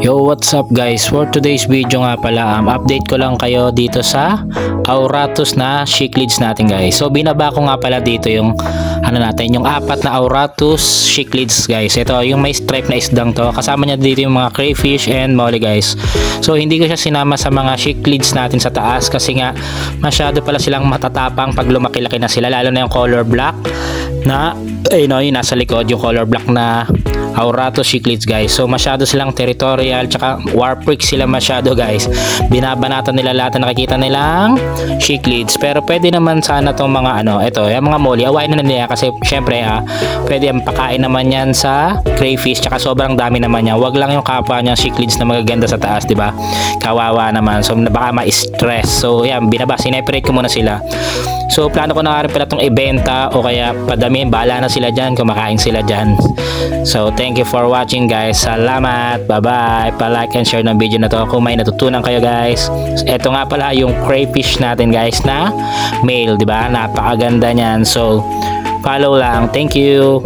Yo, what's up guys? For today's video nga pala, update ko lang kayo dito sa Auratus na cichlids natin guys. So binaba ko nga pala dito yung yung apat na Auratus cichlids guys. Ito yung may stripe na isdang to. Kasama niya dito yung mga crayfish and molly guys. So hindi ko siya sinama sa mga cichlids natin sa taas kasi nga masyado pala silang matatapang pag lumaki-laki na sila, lalo na yung color black na yung nasa likod, yung color black na Auratus cichlids guys. So masyado silang territorial, tsaka warprick sila masyado guys. Binabanatan nila lahat na nakikita nilang cichlids. Pero pwede naman sana tong mga yung mga molly, awayin na nila kasi syempre pwede ang pakain naman yan sa crayfish, tsaka sobrang dami naman yan. Wag lang yung kapwa niya cichlids na magaganda sa taas, di ba? Kawawa naman. So baka ma-stress. So yan, sineperate ko muna sila. So plano ko na rin pala itong ibenta o kaya padamihin, bahala na sila dyan, kumakain sila dyan. So thank you for watching guys. Salamat, bye bye. Pa-like and share ng video na to kung may natutunan kayo guys. Ito nga pala yung crayfish natin guys na male, di ba? Napakaganda niyan. So follow lang. Thank you.